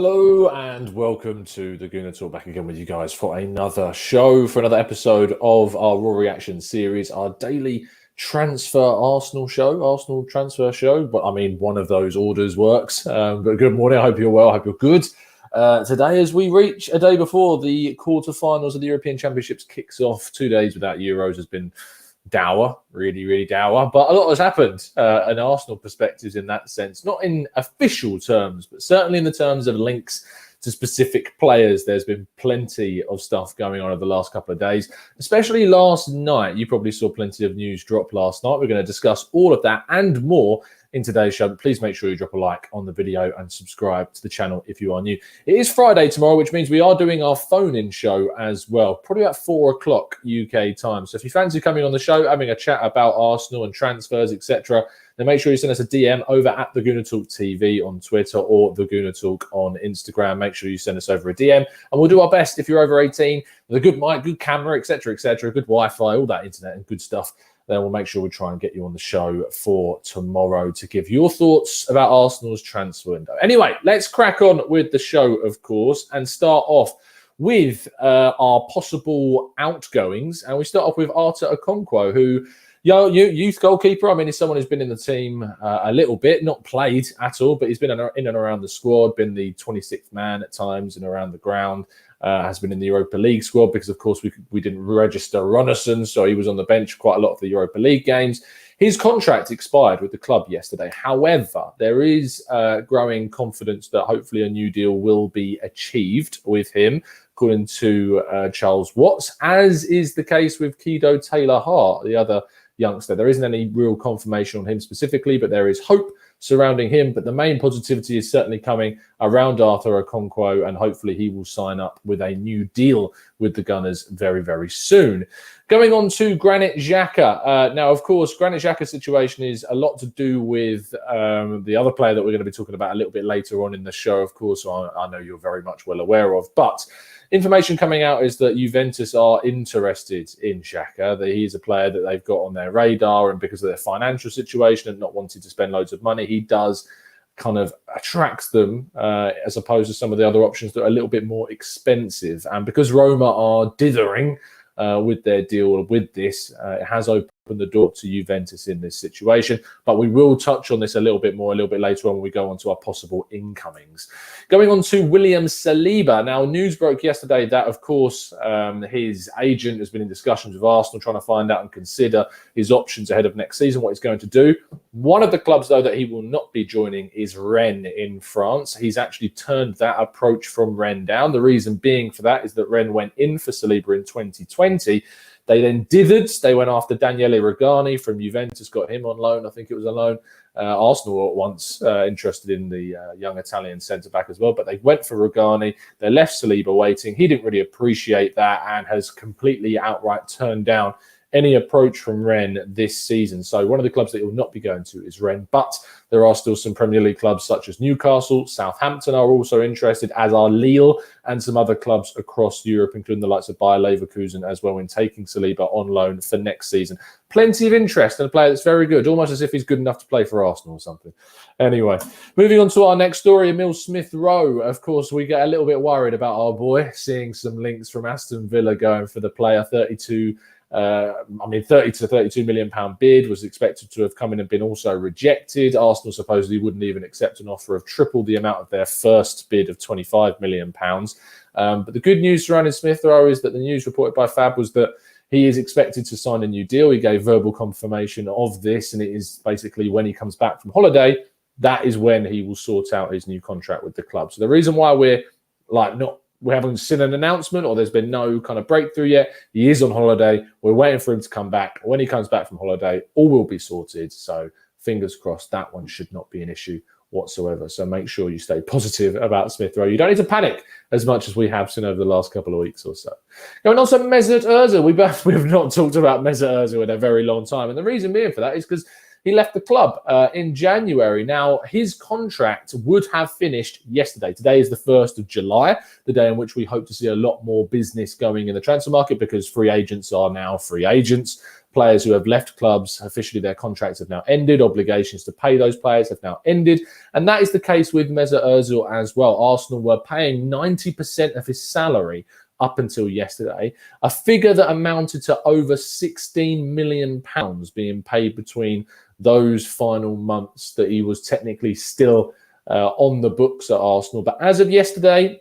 Hello and welcome to the Gooner Talk, back again with you guys for another show, for another episode of our Raw Reaction series, our daily Arsenal transfer show. But I mean, one of those orders works. But good morning. I hope you're well. I hope you're good. Today, as we reach a day before the quarterfinals of the European Championships kicks off, 2 days without Euros has been dour, really dour, but a lot has happened in Arsenal perspectives in that sense, not in official terms, but certainly in the terms of links to specific players. There's been plenty of stuff going on over the last couple of days, especially last night. You probably saw plenty of news drop last night. We're going to discuss all of that and more in today's show. But please make sure you drop a like on the video and subscribe to the channel if you are new. It is Friday tomorrow, which means we are doing our phone-in show as well, probably at 4 o'clock UK time. So if you fancy coming on the show, having a chat about Arsenal and transfers, etc., then make sure you send us a DM over at the Gooner Talk TV on Twitter or the Gooner Talk on Instagram. Make sure you send us over a DM, and we'll do our best if you're over 18 with a good mic, good camera, etc., good Wi-Fi, all that internet and good stuff. Then we'll make sure we try and get you on the show for tomorrow to give your thoughts about Arsenal's transfer window. Anyway, let's crack on with the show, of course, and start off with our possible outgoings. And we start off with Okonkwo, who, youth goalkeeper. I mean, he's someone who's been in the team a little bit, not played at all, but he's been in and around the squad, been the 26th man at times and around the ground. Has been in the Europa League squad because, of course, we didn't register Ronison, so he was on the bench quite a lot of the Europa League games. His contract expired with the club yesterday. However, there is growing confidence that hopefully a new deal will be achieved with him, according to Charles Watts, as is the case with Kido Taylor-Hart, the other youngster. There isn't any real confirmation on him specifically, but there is hope surrounding him. But the main positivity is certainly coming around Arthur Okonkwo, and hopefully he will sign up with a new deal with the Gunners very soon. Going on to Granit Xhaka. Now, of course, Granit Xhaka's situation is a lot to do with the other player that we're going to be talking about a little bit later on in the show, of course, I know you're very much well aware of. But information coming out is that Juventus are interested in Xhaka, that he's a player that they've got on their radar, and because of their financial situation and not wanting to spend loads of money, he does kind of attracts them as opposed to some of the other options that are a little bit more expensive. And because Roma are dithering with their deal with this, it has opened the door to Juventus in this situation. But we will touch on this a little bit later on when we go on to our possible incomings. Going on to William Saliba. Now, news broke yesterday that, of course, his agent has been in discussions with Arsenal, trying to find out and consider his options ahead of next season, what he's going to do. One of the clubs, though, that he will not be joining is Rennes in France. He's actually turned that approach from Rennes down. The reason being for that is that Rennes went in for Saliba in 2020. They then dithered. They went after Daniele Rugani from Juventus, got him on loan. I think it was a loan. Arsenal were at once interested in the young Italian centre-back as well, but they went for Rugani. They left Saliba waiting. He didn't really appreciate that and has completely outright turned down any approach from Rennes this season. So one of the clubs that he will not be going to is Rennes, but there are still some Premier League clubs such as Newcastle, Southampton are also interested, as are Lille and some other clubs across Europe, including the likes of Bayer Leverkusen as well, in taking Saliba on loan for next season. Plenty of interest in a player that's very good, almost as if he's good enough to play for Arsenal or something. Anyway, moving on to our next story, Emil Smith-Rowe. Of course, we get a little bit worried about our boy, seeing some links from Aston Villa going for the player. 30 to 32 million pound bid was expected to have come in and been also rejected. Arsenal supposedly wouldn't even accept an offer of triple the amount of their first bid of 25 million pounds. But the good news surrounding Smith-Rowe is that the news reported by Fab was that he is expected to sign a new deal. He gave verbal confirmation of this, and it is basically when he comes back from holiday, that is when he will sort out his new contract with the club. So the reason why we haven't seen an announcement, or there's been no kind of breakthrough yet. He is on holiday. We're waiting for him to come back. When he comes back from holiday, all will be sorted. So fingers crossed, that one should not be an issue whatsoever. So make sure you stay positive about Smith-Rowe. You don't need to panic as much as we have seen over the last couple of weeks or so. Going on to Mesut Ozil. We have not talked about Mesut Ozil in a very long time. And the reason being for that is because he left the club in January. Now, his contract would have finished yesterday. Today is the 1st of July, the day in which we hope to see a lot more business going in the transfer market because free agents are now free agents. Players who have left clubs, officially their contracts have now ended. Obligations to pay those players have now ended. And that is the case with Mesut Ozil as well. Arsenal were paying 90% of his salary up until yesterday, a figure that amounted to over £16 million being paid between those final months that he was technically still on the books at Arsenal. But as of yesterday,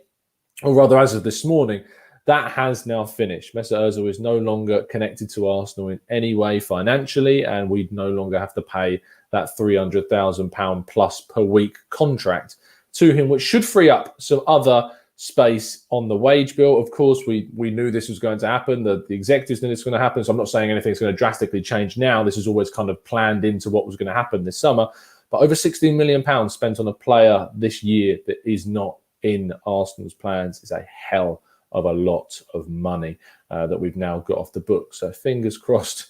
or rather as of this morning, that has now finished. Mesut Ozil is no longer connected to Arsenal in any way financially, and we no longer have to pay that £300,000 plus per week contract to him, which should free up some other space on the wage bill. Of course, we knew this was going to happen. The executives knew this was going to happen, so I'm not saying anything's going to drastically change now. This is always kind of planned into what was going to happen this summer. But over £16 million spent on a player this year that is not in Arsenal's plans is a hell of a lot of money that we've now got off the book. So fingers crossed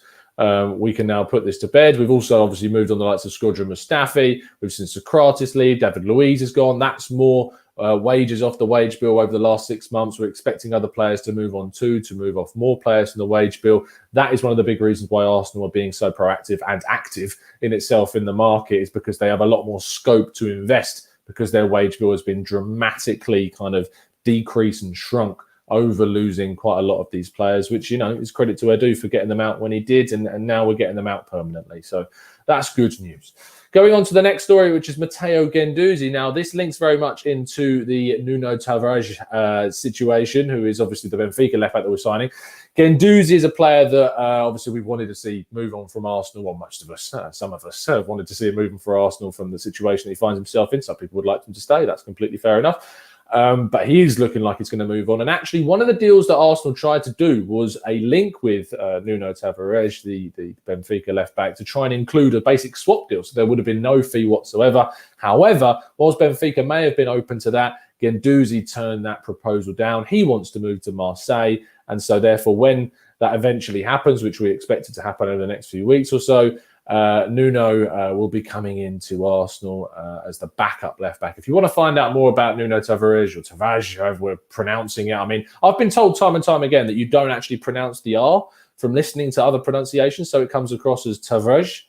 we can now put this to bed. We've also obviously moved on the likes of Shkodran Mustafi. We've seen Socrates leave. David Luiz is gone. That's more wages off the wage bill over the last 6 months. We're expecting other players to move on too, to move off more players from the wage bill. That is one of the big reasons why Arsenal are being so proactive and active in itself in the market, is because they have a lot more scope to invest because their wage bill has been dramatically kind of decreased and shrunk over losing quite a lot of these players, which, is credit to Edu for getting them out when he did, and now we're getting them out permanently. So that's good news. Going on to the next story, which is Matteo Guendouzi. Now, this links very much into the Nuno Tavares situation, who is obviously the Benfica left-back that we're signing. Guendouzi is a player that obviously we wanted to see move on from Arsenal. Well, most of us, some of us have wanted to see him moving for Arsenal from the situation he finds himself in. Some people would like him to stay. That's completely fair enough. But he's looking like he's going to move on. And actually, one of the deals that Arsenal tried to do was a link with Nuno Tavares, the Benfica left-back, to try and include a basic swap deal. So there would have been no fee whatsoever. However, whilst Benfica may have been open to that, Guendouzi turned that proposal down. He wants to move to Marseille. And so therefore, when that eventually happens, which we expect it to happen over the next few weeks or so, Nuno will be coming into Arsenal as the backup left-back. If you want to find out more about Nuno Tavares, or Tavares, however we're pronouncing it, I mean, I've been told time and time again that you don't actually pronounce the R from listening to other pronunciations, so it comes across as Tavares,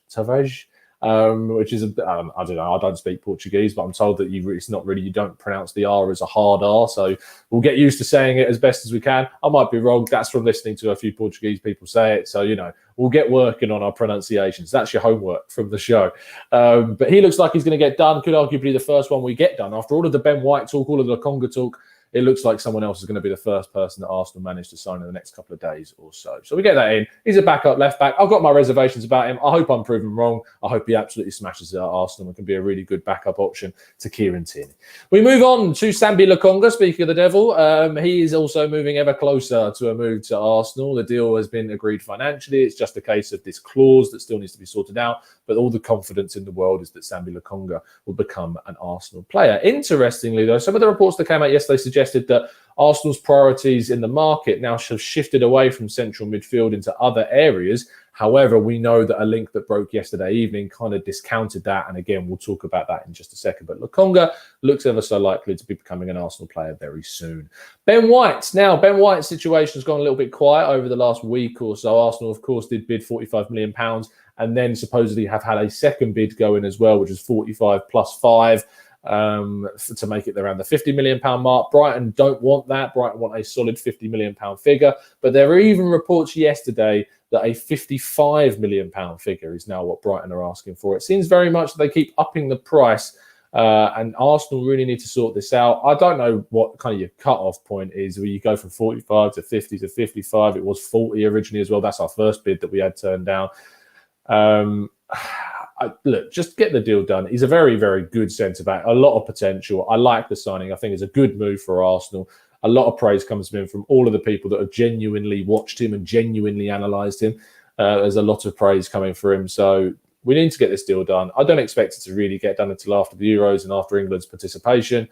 which is, I don't know, I don't speak Portuguese, but I'm told that it's not really, you don't pronounce the R as a hard R, so we'll get used to saying it as best as we can. I might be wrong. That's from listening to a few Portuguese people say it, so, we'll get working on our pronunciations. That's your homework from the show. But he looks like he's going to get done. Could arguably be the first one we get done. After all of the Ben White talk, all of the Lokonga talk, it looks like someone else is going to be the first person that Arsenal managed to sign in the next couple of days or so. So we get that in. He's a backup left-back. I've got my reservations about him. I hope I'm proven wrong. I hope he absolutely smashes it at Arsenal and can be a really good backup option to Kieran Tierney. We move on to Sambi Lokonga, speaking of the devil. He is also moving ever closer to a move to Arsenal. The deal has been agreed financially. It's just a case of this clause that still needs to be sorted out. But all the confidence in the world is that Sambi Lokonga will become an Arsenal player. Interestingly, though, some of the reports that came out yesterday suggested that Arsenal's priorities in the market now have shifted away from central midfield into other areas. However, we know that a link that broke yesterday evening kind of discounted that. And again, we'll talk about that in just a second. But Lokonga looks ever so likely to be becoming an Arsenal player very soon. Ben White. Now, Ben White's situation has gone a little bit quiet over the last week or so. Arsenal, of course, did bid £45 million and then supposedly have had a second bid going as well, which is 45 plus 5. To make it around the £50 million mark. Brighton don't want that. Brighton want a solid £50 million figure. But there are even reports yesterday that a £55 million figure is now what Brighton are asking for. It seems very much that they keep upping the price, and Arsenal really need to sort this out. I don't know what kind of your cut-off point is, where you go from 45 to 50 to 55. It was 40 originally as well. That's our first bid that we had turned down. Look, just get the deal done. He's a very, very good centre-back, a lot of potential. I like the signing. I think it's a good move for Arsenal. A lot of praise comes to him from all of the people that have genuinely watched him and genuinely analysed him. There's a lot of praise coming for him. So we need to get this deal done. I don't expect it to really get done until after the Euros and after England's participation.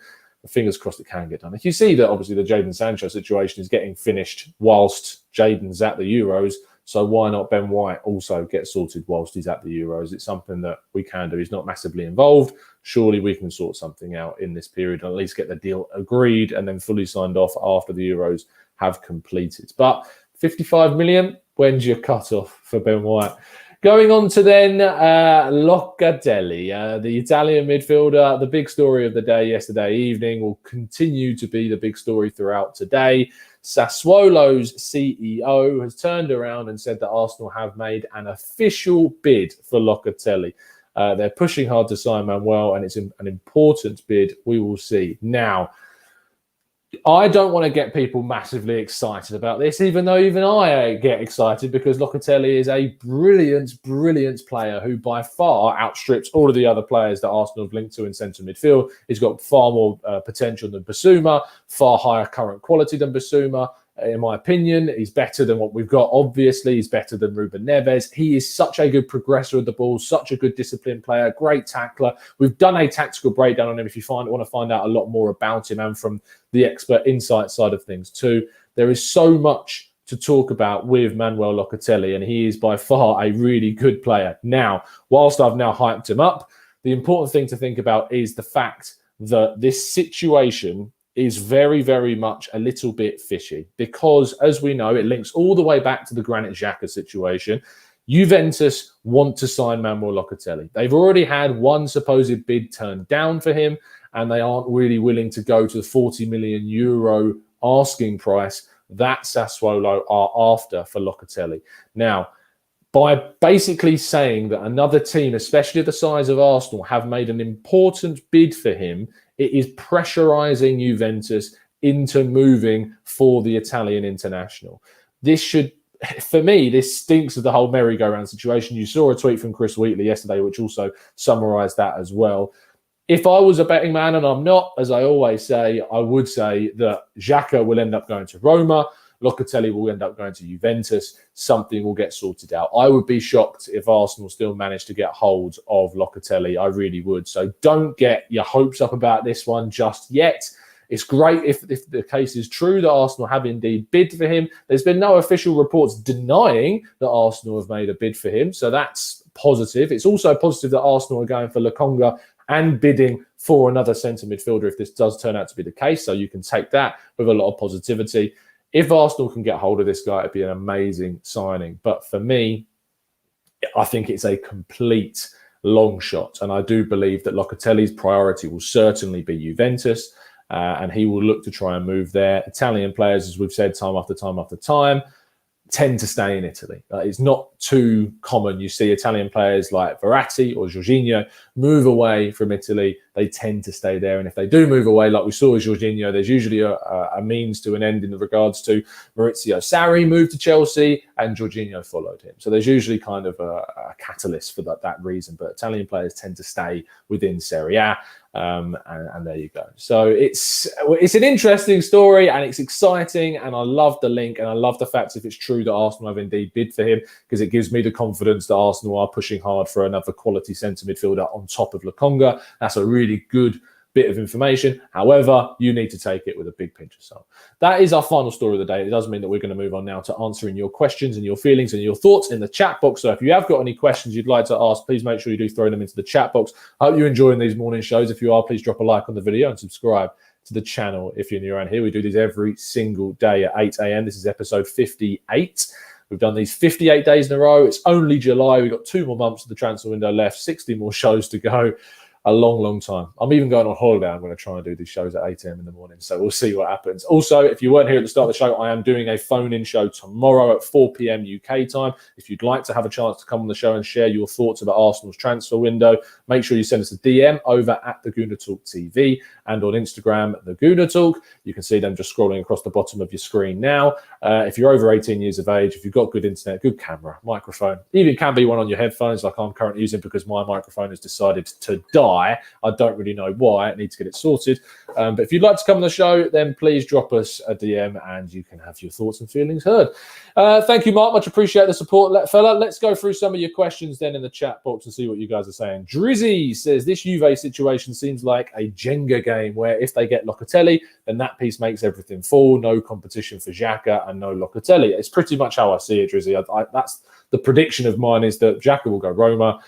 Fingers crossed it can get done. If you see that obviously the Jadon Sancho situation is getting finished whilst Jadon's at the Euros, So why not Ben White also get sorted whilst he's at the Euros? It's something that we can do. He's not massively involved. Surely we can sort something out in this period and at least get the deal agreed and then fully signed off after the Euros have completed. But 55 million, when's your cut-off for Ben White? Going on to then Locatelli, the Italian midfielder. The big story of the day yesterday evening will continue to be the big story throughout today. Sassuolo's CEO has turned around and said that Arsenal have made an official bid for Locatelli. They're pushing hard to sign Manuel, and it's an important bid. We will see. Now, I don't want to get people massively excited about this, even though even I get excited because Locatelli is a brilliant, brilliant player who by far outstrips all of the other players that Arsenal have linked to in centre midfield. He's got far more potential than Bissouma, far higher current quality than Bissouma. In my opinion, he's better than what we've got. Obviously, he's better than Ruben Neves. He is such a good progressor of the ball, such a good disciplined player, great tackler. We've done a tactical breakdown on him if you want to find out a lot more about him and from the expert insight side of things too. There is so much to talk about with Manuel Locatelli, and he is by far a really good player. Now, whilst I've now hyped him up, the important thing to think about is the fact that this situation is very, very much a little bit fishy because, as we know, it links all the way back to the Granit Xhaka situation. Juventus want to sign Manuel Locatelli. They've already had one supposed bid turned down for him, and they aren't really willing to go to the 40 million euro asking price that Sassuolo are after for Locatelli. Now, by basically saying that another team, especially the size of Arsenal, have made an important bid for him, it is pressurising Juventus into moving for the Italian international. This should, for me, this stinks of the whole merry-go-round situation. You saw a tweet from Chris Wheatley yesterday, which also summarised that as well. If I was a betting man, and I'm not, as I always say, I would say that Xhaka will end up going to Roma, Locatelli will end up going to Juventus. Something will get sorted out. I would be shocked if Arsenal still managed to get hold of Locatelli. I really would. So don't get your hopes up about this one just yet. It's great if the case is true that Arsenal have indeed bid for him. There's been no official reports denying that Arsenal have made a bid for him. So that's positive. It's also positive that Arsenal are going for Lokonga and bidding for another centre midfielder if this does turn out to be the case. So you can take that with a lot of positivity. If Arsenal can get hold of this guy, it'd be an amazing signing. But for me, I think it's a complete long shot. And I do believe that Locatelli's priority will certainly be Juventus. And he will look to try and move there. Italian players, as we've said time after time after time, tend to stay in Italy. It's not too common. You see Italian players like Verratti or Jorginho move away from Italy. They tend to stay there. And if they do move away, like we saw with Jorginho, there's usually a means to an end in regards to Maurizio Sarri moved to Chelsea and Jorginho followed him. So there's usually kind of a catalyst for that reason. But Italian players tend to stay within Serie A. And there you go. So it's an interesting story and it's exciting, and I love the link and I love the fact if it's true that Arsenal have indeed bid for him, because it gives me the confidence that Arsenal are pushing hard for another quality centre midfielder on top of Lokonga. That's a really good bit of information. However, you need to take it with a big pinch of salt. That is our final story of the day. It does mean that we're going to move on now to answering your questions and your feelings and your thoughts in the chat box. So if you have got any questions you'd like to ask, please make sure you do throw them into the chat box. I hope you're enjoying these morning shows. If you are, please drop a like on the video and subscribe to the channel if you're new around here. We do these every single day at 8 a.m. This is episode 58. We've done these 58 days in a row. It's only July. We've got 2 more months of the transfer window left, 60 more shows to go. A long, long time. I'm even going on holiday. I'm going to try and do these shows at 8 a.m. in the morning. So we'll see what happens. Also, if you weren't here at the start of the show, I am doing a phone-in show tomorrow at 4 p.m. UK time. If you'd like to have a chance to come on the show and share your thoughts about Arsenal's transfer window, make sure you send us a DM over at the Gooner Talk TV and on Instagram, the Gooner Talk. You can see them just scrolling across the bottom of your screen now. If you're over 18 years of age, if you've got good internet, good camera, microphone, even can be one on your headphones like I'm currently using because my microphone has decided to die. why. I don't really know why. I need to get it sorted. But if you'd like to come on the show, then please drop us a DM and you can have your thoughts and feelings heard. Thank you, Mark. Much appreciate the support, fella. Let's go through some of your questions then in the chat box and see what you guys are saying. Drizzy says, this Juve situation seems like a Jenga game where if they get Locatelli, then that piece makes everything fall. No competition for Xhaka and no Locatelli. It's pretty much how I see it, Drizzy. That's the prediction of mine, is that Xhaka will go Roma,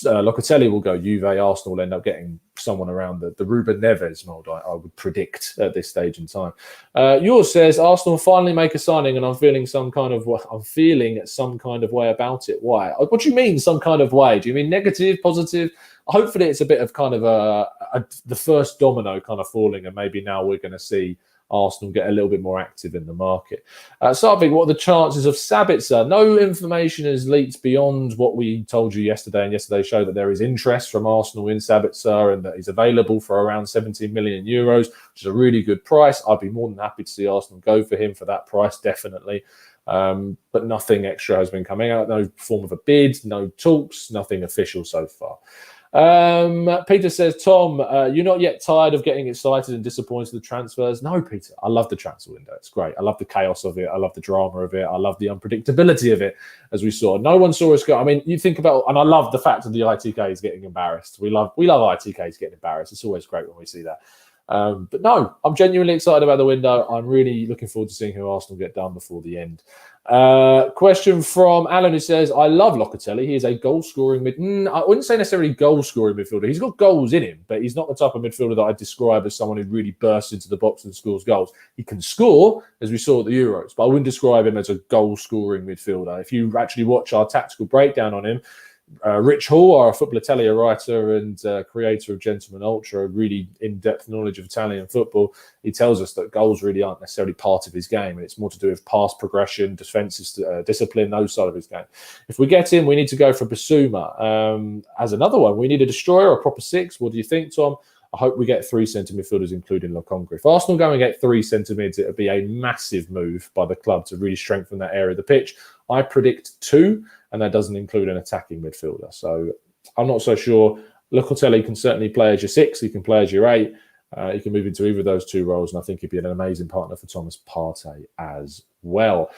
Locatelli will go Juve, Arsenal will end up getting someone around the Ruben Neves mould, I would predict at this stage in time. Yours says, Arsenal finally make a signing and I'm feeling some kind of way about it. Why? What do you mean some kind of way? Do you mean negative, positive? Hopefully it's a bit of kind of the first domino kind of falling, and maybe now we're going to see Arsenal get a little bit more active in the market. Sarvik, what are the chances of Sabitzer? No information has leaked beyond what we told you yesterday, and yesterday showed that there is interest from Arsenal in Sabitzer and that he's available for around 17 million euros, which is a really good price. I'd be more than happy to see Arsenal go for him for that price, definitely. But nothing extra has been coming out, no form of a bid, no talks, nothing official so far. Peter says, Tom, you're not yet tired of getting excited and disappointed with transfers? No, Peter, I love the transfer window. It's great. I love the chaos of it. I love the drama of it. I love the unpredictability of it, as we saw. No one saw us go. I mean, you think about, and I love the fact that the ITK is getting embarrassed. We love ITKs getting embarrassed. It's always great when we see that. But no, I'm genuinely excited about the window. I'm really looking forward to seeing who Arsenal get done before the end. Question from Alan, who says, I love Locatelli. He is a goal-scoring I wouldn't say necessarily goal-scoring midfielder. He's got goals in him, but he's not the type of midfielder that I describe as someone who really bursts into the box and scores goals. He can score, as we saw at the Euros, but I wouldn't describe him as a goal-scoring midfielder. If you actually watch our tactical breakdown on him, Rich Hall, our Football Italia writer and creator of Gentleman Ultra, a really in-depth knowledge of Italian football, he tells us that goals really aren't necessarily part of his game, and it's more to do with pass progression, defensive discipline, those side of his game. If we get him, we need to go for Basuma. As another one, we need a destroyer, a proper six. What do you think, Tom? I hope we get 3 centre midfielders, including Lokonga. If Arsenal go and get 3 centre mids, it would be a massive move by the club to really strengthen that area of the pitch. I predict 2, and that doesn't include an attacking midfielder. So I'm not so sure. Locatelli can certainly play as your 6. He can play as your 8. He can move into either of those 2 roles, and I think he'd be an amazing partner for Thomas Partey as well.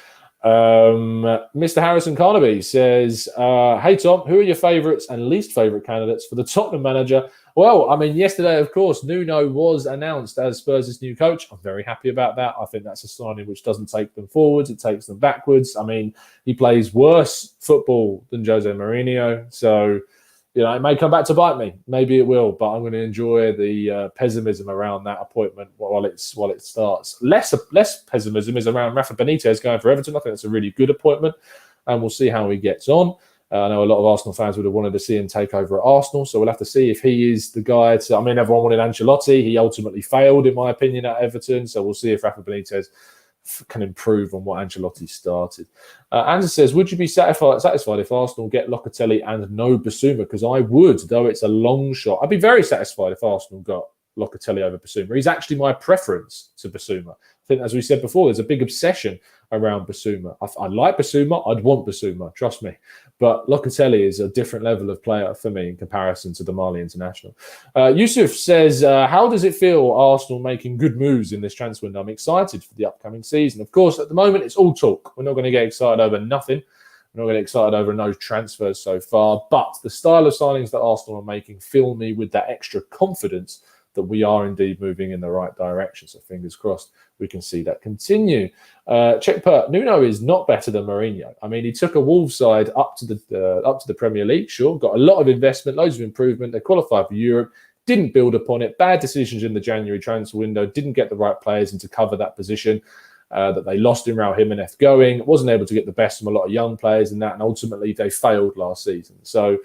Mr. Harrison Carnaby says, hey, Tom, who are your favourites and least favourite candidates for the Tottenham manager? Well, I mean, yesterday, of course, Nuno was announced as Spurs' new coach. I'm very happy about that. I think that's a signing which doesn't take them forwards. It takes them backwards. I mean, he plays worse football than Jose Mourinho. So, you know, it may come back to bite me. Maybe it will, but I'm going to enjoy the pessimism around that appointment while it starts. Less pessimism is around Rafa Benitez going for Everton. I think that's a really good appointment, and we'll see how he gets on. I know a lot of Arsenal fans would have wanted to see him take over at Arsenal, so we'll have to see if he is the guy to... I mean, everyone wanted Ancelotti. He ultimately failed, in my opinion, at Everton, so we'll see if Rafa Benitez can improve on what Ancelotti started. Anza says, would you be satisfied if Arsenal get Locatelli and no Basuma? Because I would, though it's a long shot. I'd be very satisfied if Arsenal got Locatelli over Basuma. He's actually my preference to Basuma. I think, as we said before, there's a big obsession around Basuma. I like Basuma. I'd want Basuma, trust me. But Locatelli is a different level of player for me in comparison to the Mali international. Yusuf says, how does it feel Arsenal making good moves in this transfer window? I'm excited for the upcoming season. Of course, at the moment, it's all talk. We're not going to get excited over nothing. We're not going to get excited over no transfers so far. But the style of signings that Arsenal are making fill me with that extra confidence that we are indeed moving in the right direction. So fingers crossed we can see that continue. Check per Nuno is not better than Mourinho. I mean, he took a Wolves side up to the Premier League, sure, got a lot of investment, loads of improvement. They qualified for Europe, didn't build upon it. Bad decisions in the January transfer window, didn't get the right players in to cover that position that they lost in Raul Jimenez going, wasn't able to get the best from a lot of young players in that, and ultimately they failed last season. So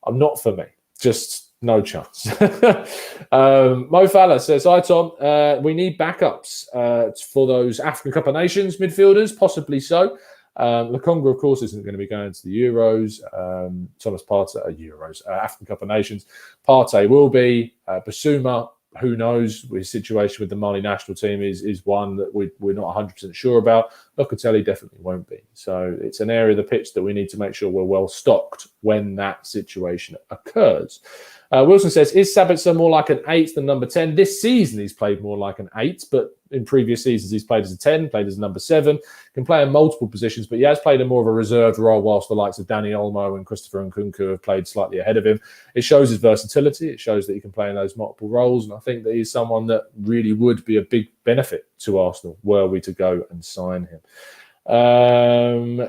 not for me, just no chance. Mo Falla says, hi, Tom. We need backups for those African Cup of Nations midfielders, possibly so. Lokonga, of course, isn't going to be going to the Euros. Thomas Partey, African Cup of Nations. Partey will be. Basuma, who knows? His situation with the Mali national team is one that we're not 100% sure about. Locatelli definitely won't be. So it's an area of the pitch that we need to make sure we're well stocked when that situation occurs. Wilson says, is Sabitzer more like an 8 than number 10? This season he's played more like an 8, but in previous seasons he's played as a 10, played as a number 7, can play in multiple positions, but he has played in more of a reserved role, whilst the likes of Danny Olmo and Christopher Okonkwo have played slightly ahead of him. It shows his versatility. It shows that he can play in those multiple roles, and I think that he's someone that really would be a big benefit to Arsenal were we to go and sign him.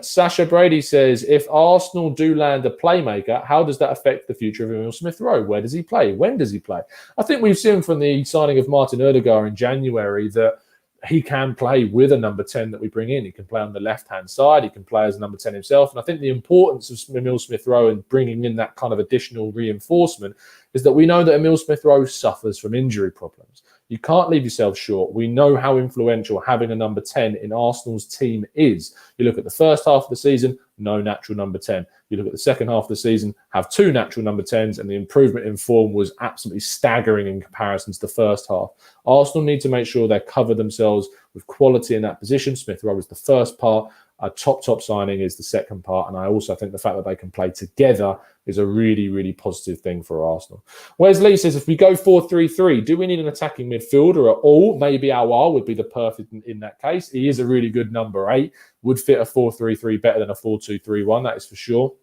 Sasha Brady says, if Arsenal do land a playmaker, how does that affect the future of Emil Smith-Rowe? Where does he play? When does he play? I think we've seen from the signing of Martin Odegaard in January that he can play with a number 10 that we bring in. He can play on the left-hand side. He can play as a number 10 himself. And I think the importance of Emil Smith-Rowe and bringing in that kind of additional reinforcement is that we know that Emil Smith-Rowe suffers from injury problems. You can't leave yourself short. We know how influential having a number 10 in Arsenal's team is. You look at the first half of the season, no natural number 10. You look at the second half of the season, have 2 natural number 10s, and the improvement in form was absolutely staggering in comparison to the first half. Arsenal need to make sure they cover themselves with quality in that position. Smith-Rowe is the first part. A top signing is the second part. And I also think the fact that they can play together is a really, really positive thing for Arsenal. Wes Lee says, if we go 4-3-3, do we need an attacking midfielder at all? Maybe Aouar would be the perfect in that case. He is a really good number 8, would fit a 4-3-3 better than a 4-2-3-1, that is for sure.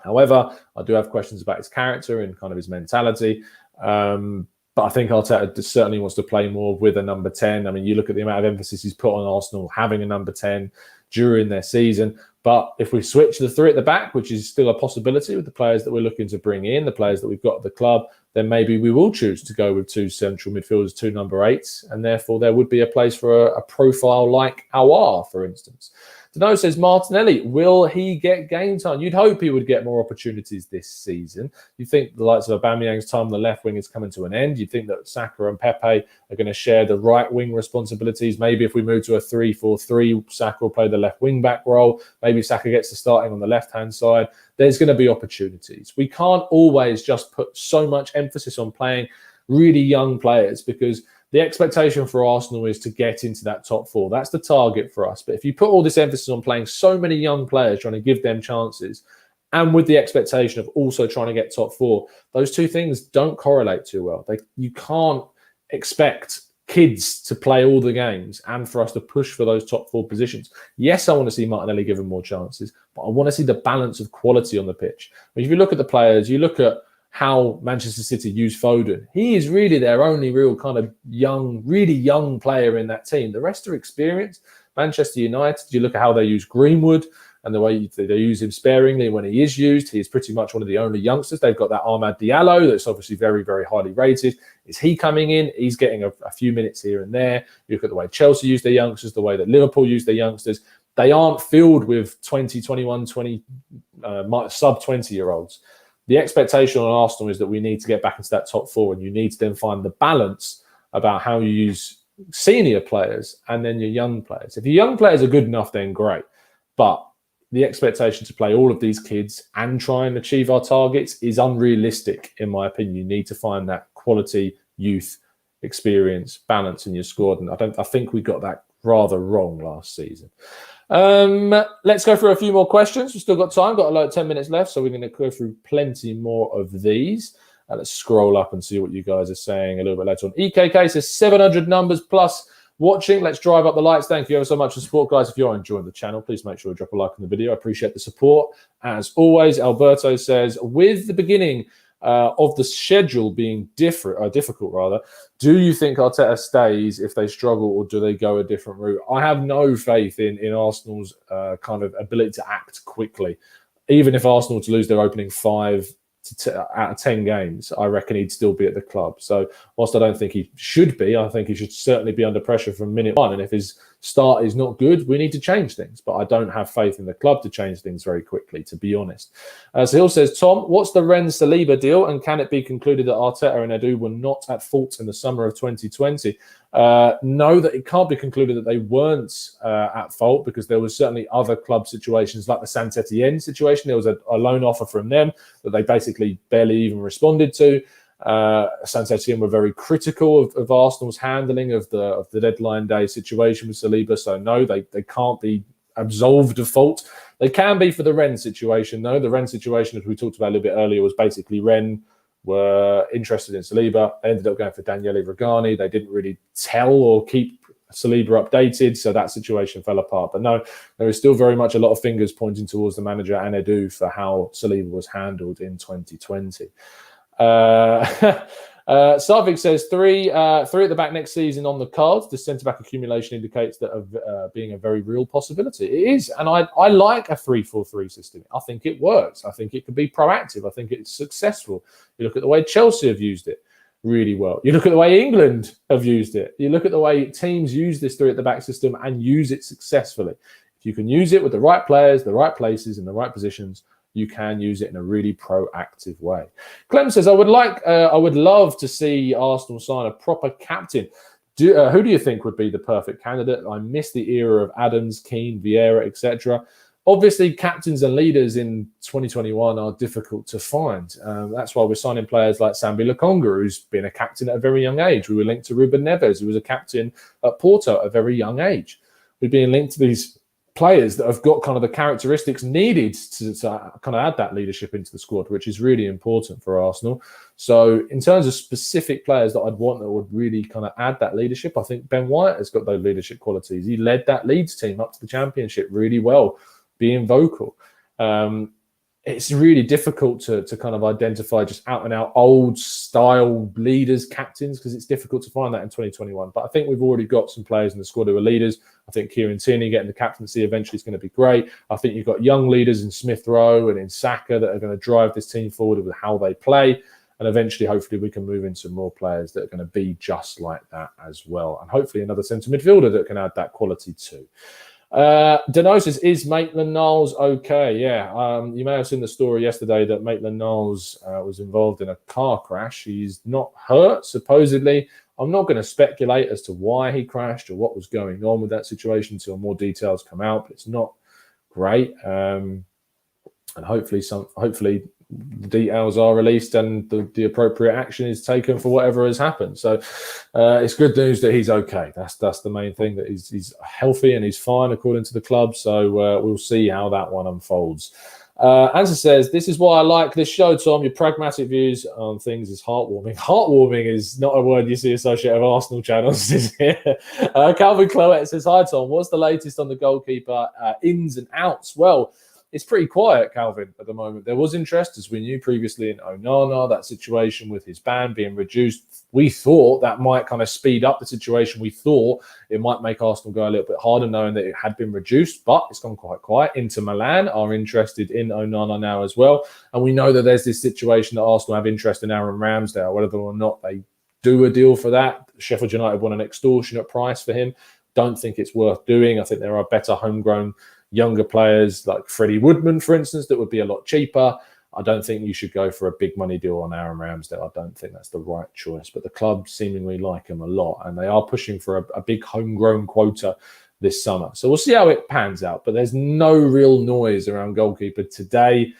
However, I do have questions about his character and kind of his mentality. But I think Arteta certainly wants to play more with a number 10. I mean, you look at the amount of emphasis he's put on Arsenal having a number 10 during their season. But if we switch the 3 at the back, which is still a possibility with the players that we're looking to bring in, the players that we've got at the club, then maybe we will choose to go with 2 central midfielders, 2 number 8s, and therefore there would be a place for a profile like Aouar, for instance. Dano says, Martinelli, will he get game time? You'd hope he would get more opportunities this season. You think the likes of Aubameyang's time on the left wing is coming to an end. You think that Saka and Pepe are going to share the right wing responsibilities. Maybe if we move to a 3-4-3, Saka will play the left wing back role. Maybe Saka gets to starting on the left-hand side. There's going to be opportunities. We can't always just put so much emphasis on playing really young players, because the expectation for Arsenal is to get into that top 4. That's the target for us. But if you put all this emphasis on playing so many young players, trying to give them chances, and with the expectation of also trying to get top 4, those two things don't correlate too well. You can't expect kids to play all the games and for us to push for those top 4 positions. Yes, I want to see Martinelli given more chances, but I want to see the balance of quality on the pitch. If you look at the players, you look at how Manchester City use Foden. He is really their only real kind of young, really young player in that team. The rest are experienced. Manchester United, you look at how they use Greenwood and the way they use him sparingly when he is used. He is pretty much one of the only youngsters. They've got that Amad Diallo that's obviously very, very highly rated. Is he coming in? He's getting a few minutes here and there. You look at the way Chelsea use their youngsters, the way that Liverpool use their youngsters. They aren't filled with 20, 21, 20 sub-20-year-olds. The expectation on Arsenal is that we need to get back into that top 4, and you need to then find the balance about how you use senior players and then your young players. If your young players are good enough, then great. But the expectation to play all of these kids and try and achieve our targets is unrealistic, in my opinion. You need to find that quality, youth, experience, balance in your squad. And I think we got that rather wrong last season. Let's go through a few more questions. We've still got time, got like 10 minutes left, so we're going to go through plenty more of these. Let's scroll up and see what you guys are saying a little bit later on. EKK says 700 numbers plus watching. Let's drive up the lights. Thank you ever so much for the support, guys. If you're enjoying the channel, please make sure to drop a like on the video. I appreciate the support. As always, Alberto says, with the beginning of the schedule being difficult, do you think Arteta stays if they struggle, or do they go a different route? I have no faith in Arsenal's kind of ability to act quickly. Even if Arsenal to lose their opening 5 out of 10 games, I reckon he'd still be at the club. So whilst I don't think he should be, I think he should certainly be under pressure from minute 1. And if his start is not good, we need to change things. But I don't have faith in the club to change things very quickly, to be honest. So Hill says, Tom, what's the Saliba deal? And can it be concluded that Arteta and Edu were not at fault in the summer of 2020? No, that it can't be concluded that they weren't at fault, because there was certainly other club situations like the Saint Etienne situation. There was a loan offer from them that they basically barely even responded to. Saint Etienne were very critical of Arsenal's handling of the deadline day situation with Saliba. So no, they can't be absolved of fault. They can be for the Rennes situation, though. The Rennes situation, as we talked about a little bit earlier, was basically Rennes were interested in Saliba. They ended up going for Daniele Regani. They didn't really tell or keep Saliba updated, so that situation fell apart. But no, there is still very much a lot of fingers pointing towards the manager and Edu for how Saliba was handled in 2020. Sarvik says three at the back next season on the cards. The centre-back accumulation indicates that of being a very real possibility. It is, and I like a 3-4-3 system. I think it works. I think it could be proactive. I think it's successful. You look at the way Chelsea have used it really well. You look at the way England have used it. You look at the way teams use this 3 at the back system and use it successfully. If you can use it with the right players, the right places, in the right positions, you can use it in a really proactive way. Clem says, I would love to see Arsenal sign a proper captain. Who do you think would be the perfect candidate? I miss the era of Adams, Keane, Vieira, etc. Obviously, captains and leaders in 2021 are difficult to find. That's why we're signing players like Sambi Lokonga, who's been a captain at a very young age. We were linked to Ruben Neves, who was a captain at Porto at a very young age. We've been linked to these players that have got kind of the characteristics needed to kind of add that leadership into the squad, which is really important for Arsenal. So in terms of specific players that I'd want that would really kind of add that leadership, I think Ben White has got those leadership qualities. He led that Leeds team up to the Championship really well, being vocal. It's really difficult to kind of identify just out and out old style leaders, captains, because it's difficult to find that in 2021. But I think we've already got some players in the squad who are leaders. I think Kieran Tierney getting the captaincy eventually is going to be great. I think you've got young leaders in Smith-Rowe and in Xhaka that are going to drive this team forward with how they play. And eventually, hopefully, we can move into more players that are going to be just like that as well. And hopefully another centre midfielder that can add that quality too. Denosis, is Maitland-Niles okay? Yeah, you may have seen the story yesterday that Maitland-Niles was involved in a car crash. He's not hurt, supposedly. I'm not going to speculate as to why he crashed or what was going on with that situation until more details come out, but it's not great. And hopefully the details are released and the appropriate action is taken for whatever has happened. So it's good news that he's okay. That's the main thing, that he's healthy and he's fine according to the club. So we'll see how that one unfolds. Ansa says, this is why I like this show, Tom. Your pragmatic views on things is heartwarming. Heartwarming is not a word you see associated with Arsenal channels, is it? Calvin Cloet says, hi, Tom. What's the latest on the goalkeeper ins and outs? Well, it's pretty quiet, Calvin, at the moment. There was interest, as we knew previously, in Onana, that situation with his ban being reduced. We thought that might kind of speed up the situation. We thought it might make Arsenal go a little bit harder, knowing that it had been reduced, but it's gone quite quiet. Inter Milan are interested in Onana now as well. And we know that there's this situation that Arsenal have interest in Aaron Ramsdale, whether or not they do a deal for that. Sheffield United want an extortionate price for him. Don't think it's worth doing. I think there are better homegrown younger players like Freddie Woodman, for instance, that would be a lot cheaper. I don't think you should go for a big money deal on Aaron Ramsdale. I don't think that's the right choice. But the club seemingly like him a lot, and they are pushing for a big homegrown quota this summer. So we'll see how it pans out. But there's no real noise around goalkeeper today.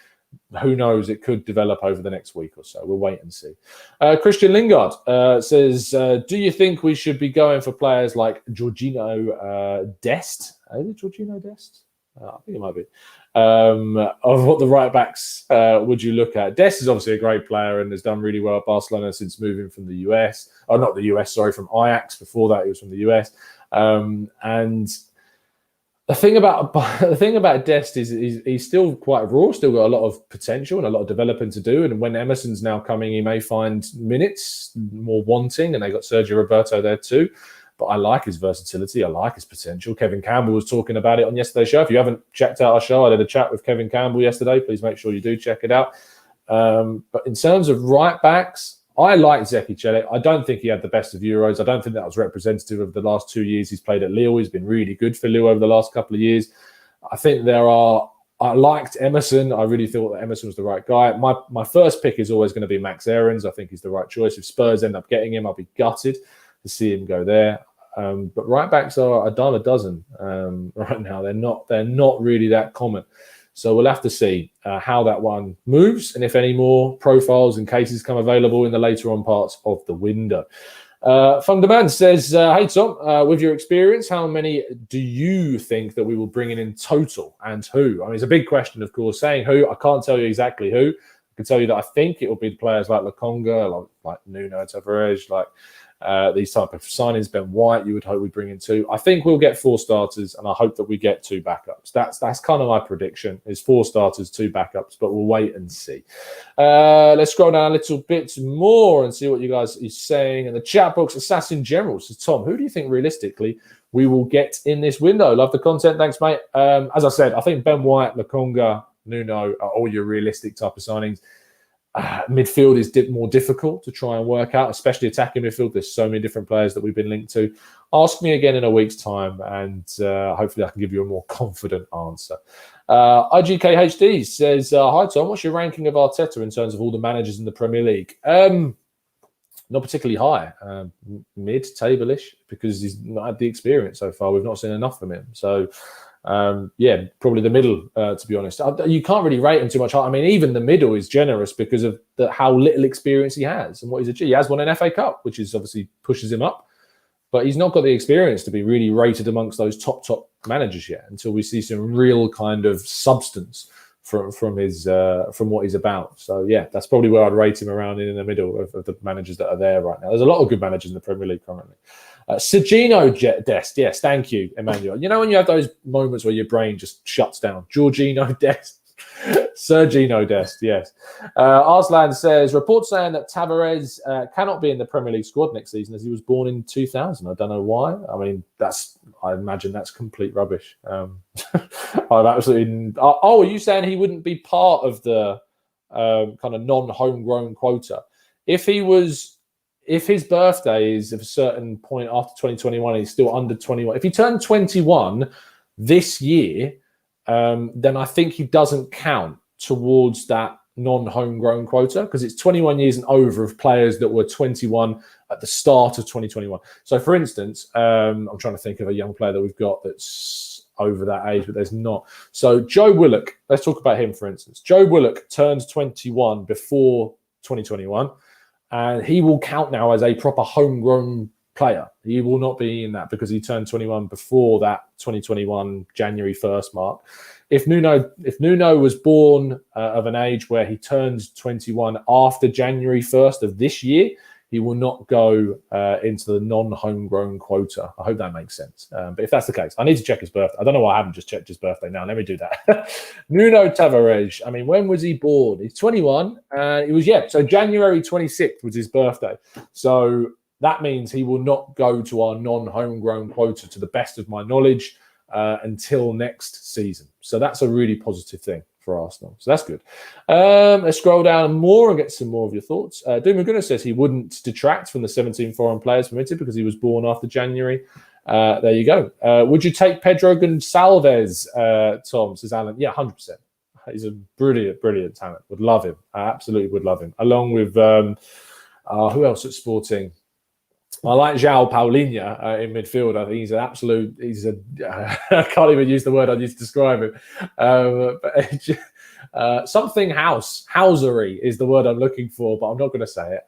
Who knows? It could develop over the next week or so. We'll wait and see. Christian Lingard says, do you think we should be going for players like Jorginho Dest? Is it Jorginho Dest? I think it might be. Of what the right backs would you look at? Dest is obviously a great player and has done really well at Barcelona since moving from the US. Oh, not the US, sorry, from Ajax. Before that, he was from the US. And the thing about Dest is he's still quite raw, still got a lot of potential and a lot of developing to do. And when Emerson's now coming, he may find minutes more wanting, and they got Sergio Roberto there too. But I like his versatility. I like his potential. Kevin Campbell was talking about it on yesterday's show. If you haven't checked out our show, I did a chat with Kevin Campbell yesterday. Please make sure you do check it out. But in terms of right backs, I like Zeki Celik. I don't think he had the best of Euros. I don't think that was representative of the last 2 years he's played at Lille. He's been really good for Lille over the last couple of years. I think I liked Emerson. I really thought that Emerson was the right guy. My first pick is always going to be Max Aarons. I think he's the right choice. If Spurs end up getting him, I'll be gutted to see him go there. But right backs are a dime a dozen right now. They're not really that common. So we'll have to see how that one moves and if any more profiles and cases come available in the later on parts of the window. Fundament says, hey Tom, with your experience, how many do you think that we will bring in total and who? I mean, it's a big question, of course. Saying who, I can't tell you exactly who. I can tell you that I think it will be the players like Lokonga, like Nuno Tavares, like these type of signings. Ben White, you would hope we bring in 2. I think we'll get 4 starters, and I hope that we get 2 backups. That's kind of my prediction, is 4 starters, 2 backups, but we'll wait and see. Let's scroll down a little bit more and see what you guys are saying in the chat box. Assassin General says, Tom, who do you think realistically we will get in this window? Love the content. Thanks, mate. As I said, I think Ben White, Lokonga, Nuno are all your realistic type of signings. Midfield is more difficult to try and work out, especially attacking midfield. There's so many different players that we've been linked to. Ask me again in a week's time, and hopefully I can give you a more confident answer. IGKHD says, hi, Tom. What's your ranking of Arteta in terms of all the managers in the Premier League? Not particularly high, mid-table-ish, because he's not had the experience so far. We've not seen enough from him. So, probably the middle, to be honest. You can't really rate him too much. I mean, even the middle is generous because of how little experience he has and what he's achieved. He has won an FA Cup, which is obviously pushes him up, but he's not got the experience to be really rated amongst those top managers yet until we see some real kind of substance from what he's about. So yeah, that's probably where I'd rate him, around in the middle of the managers that are there right now. There's a lot of good managers in the Premier League currently. Sergino Dest, yes, thank you, Emmanuel. You know when you have those moments where your brain just shuts down? Georgino Dest. Sergino Dest, yes. Arslan says, reports saying that Tavares cannot be in the Premier League squad next season as he was born in 2000. I don't know why. I mean, I imagine that's complete rubbish. I've absolutely... Oh, are you saying he wouldn't be part of the kind of non-homegrown quota? If his birthday is of a certain point after 2021, he's still under 21. If he turned 21 this year, then I think he doesn't count towards that non-homegrown quota, because it's 21 years and over of players that were 21 at the start of 2021. So, for instance, I'm trying to think of a young player that we've got that's over that age, but there's not. So, Joe Willock, let's talk about him, for instance. Joe Willock turned 21 before 2021, and he will count now as a proper homegrown player. He will not be in that because he turned 21 before that 2021 January 1st mark. If Nuno was born of an age where he turns 21 after January 1st of this year, he will not go into the non-homegrown quota. I hope that makes sense. But if that's the case, I need to check his birthday. I don't know why I haven't just checked his birthday now. Let me do that. Nuno Tavares. I mean, when was he born? He's 21. It was, so January 26th was his birthday. So that means he will not go to our non-homegrown quota, to the best of my knowledge, until next season. So that's a really positive thing for Arsenal. So that's good. Let's scroll down more and get some more of your thoughts. Gooner says he wouldn't detract from the 17 foreign players permitted because he was born after January. There you go. Would you take Pedro Gonçalves, Tom, says Alan? Yeah, 100%. He's a brilliant talent. Would love him. I absolutely would love him. Along with, who else at Sporting? I like João Paulinho in midfield. I think he's an absolute... I can't even use the word I used to describe him. Something housery is the word I'm looking for, but I'm not going to say it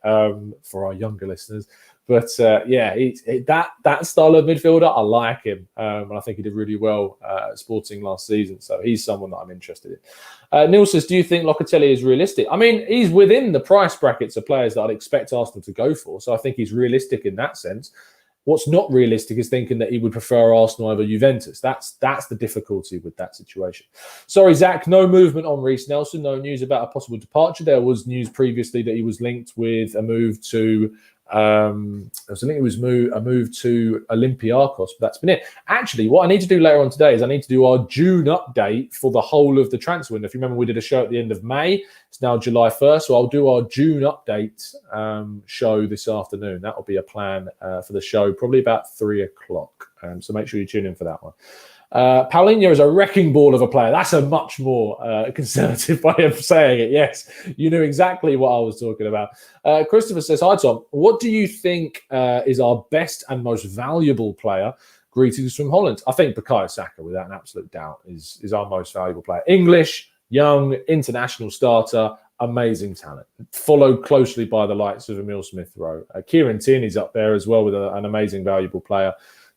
for our younger listeners. But that style of midfielder, I like him. And I think he did really well at Sporting last season. So he's someone that I'm interested in. Neil says, do you think Locatelli is realistic? I mean, he's within the price brackets of players that I'd expect Arsenal to go for. So I think he's realistic in that sense. What's not realistic is thinking that he would prefer Arsenal over Juventus. That's the difficulty with that situation. Sorry, Zach, no movement on Reece Nelson. No news about a possible departure. There was news previously that he was linked with a move to... a move to Olympiacos, but that's been it. Actually, what I need to do later on today is I need to do our June update for the whole of the transfer window. If you remember, we did a show at the end of May. It's now July 1st, so I'll do our June update show this afternoon. That will be a plan for the show, probably about 3 o'clock. So make sure you tune in for that one. Paulinho is a wrecking ball of a player. That's a much more conservative way of saying it. Yes, you knew exactly what I was talking about. Christopher says, hi, Tom. What do you think is our best and most valuable player? Greetings from Holland. I think Bukayo Saka, without an absolute doubt, is our most valuable player. English, young, international starter, amazing talent. Followed closely by the likes of Emile Smith-Rowe. Kieran Tierney's up there as well with an amazing, valuable player.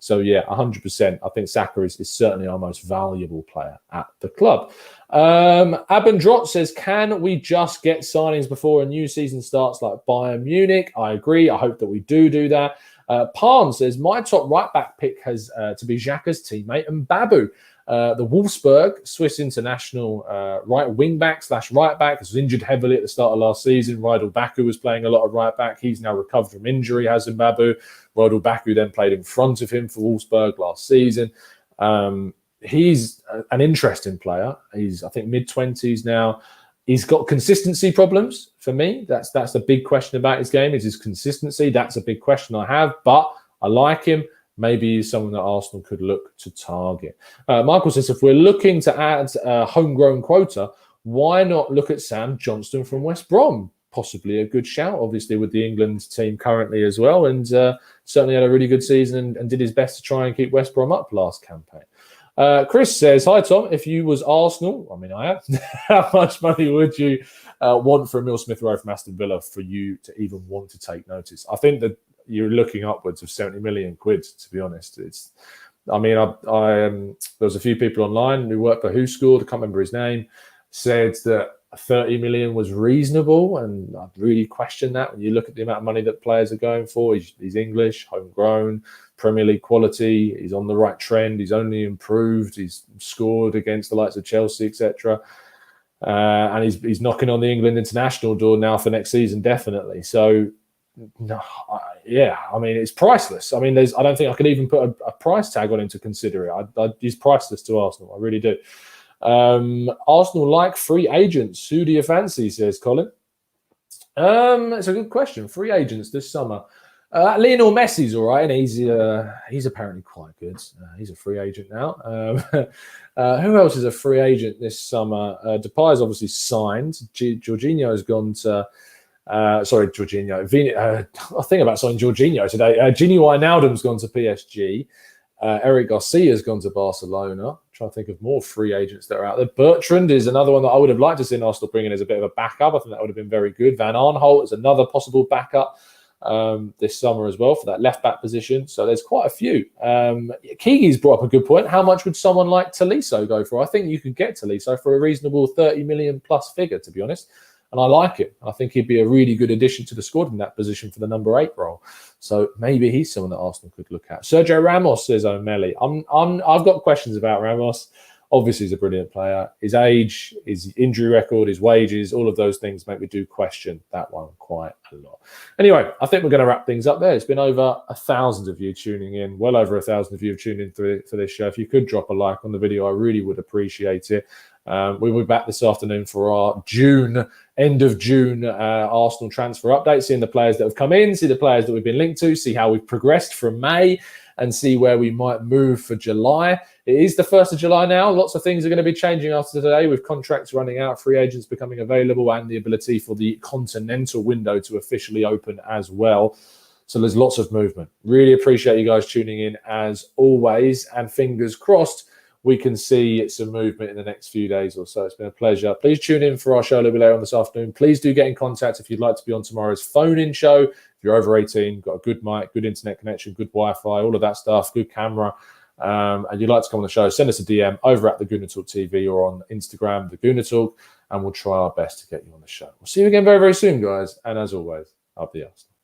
So yeah, 100%. I think Saka is certainly our most valuable player at the club. Abendrot says, can we just get signings before a new season starts like Bayern Munich? I agree. I hope that we do that. Parn says, my top right-back pick has to be Xhaka's teammate and Babu. The Wolfsburg Swiss international right wing-back / right-back was injured heavily at the start of last season. Rydal Baku was playing a lot of right-back. He's now recovered from injury, has Babu. Rydal Baku then played in front of him for Wolfsburg last season. He's an interesting player. He's, I think, mid-20s now. He's got consistency problems for me. That's the big question about his game, is his consistency. That's a big question I have, but I like him. Maybe he's someone that Arsenal could look to target. Michael says, if we're looking to add a homegrown quota, why not look at Sam Johnston from West Brom? Possibly a good shout, obviously, with the England team currently as well, and certainly had a really good season and did his best to try and keep West Brom up last campaign. Chris says, hi, Tom. If you was Arsenal, I mean, I am, how much money would you want for Emil Smith-Rowe from Aston Villa for you to even want to take notice? I think that you're looking upwards of 70 million quid, to be honest. I mean, there was a few people online who worked for Who Scored, I can't remember his name, said that 30 million was reasonable, and I really question that when you look at the amount of money that players are going for. He's English, homegrown, Premier League quality. He's on the right trend. He's only improved. He's scored against the likes of Chelsea, etc. And he's knocking on the England international door now for next season, definitely. So, no, I mean, it's priceless. I mean, I don't think I could even put a price tag on him to consider it. He's priceless to Arsenal. I really do. Arsenal like free agents. Who do you fancy, says Colin? It's a good question. Free agents this summer. Lionel Messi's all right, and he's apparently quite good. He's a free agent now. Who else is a free agent this summer? Depay's obviously signed. Jorginho's gone to... Jorginho. I think about signing Jorginho today. Gini Wijnaldum's gone to PSG. Eric Garcia's gone to Barcelona. I'm trying to think of more free agents that are out there. Bertrand is another one that I would have liked to see Arsenal bring in as a bit of a backup. I think that would have been very good. Van Aanholt is another possible backup this summer as well for that left-back position. So there's quite a few. Keege's brought up a good point. How much would someone like Tolisso go for? I think you could get Tolisso for a reasonable 30 million plus figure, to be honest. And I like it. I think he'd be a really good addition to the squad in that position for the number 8 role. So maybe he's someone that Arsenal could look at. Sergio Ramos, says O'Malley. I've got questions about Ramos. Obviously, he's a brilliant player. His age, his injury record, his wages, all of those things make me do question that one quite a lot. Anyway, I think we're going to wrap things up there. It's been over 1,000 of you tuning in, well over 1,000 of you have tuned in for this show. If you could drop a like on the video, I really would appreciate it. We'll be back this afternoon for our end of June Arsenal transfer update, seeing the players that have come in, see the players that we've been linked to, see how we've progressed from May, and see where we might move for July. It is the 1st of July now. Lots of things are going to be changing after today, with contracts running out, free agents becoming available, and the ability for the continental window to officially open as well. So there's lots of movement. Really appreciate you guys tuning in as always, and fingers crossed we can see some movement in the next few days or so. It's been a pleasure. Please tune in for our show a little bit later on this afternoon. Please do get in contact if you'd like to be on tomorrow's phone-in show. If you're over 18, got a good mic, good internet connection, good Wi-Fi, all of that stuff, good camera, and you'd like to come on the show, send us a DM over at the Gooner Talk TV or on Instagram, the Gooner Talk, and we'll try our best to get you on the show. We'll see you again very, very soon, guys. And as always, up the Arsenal.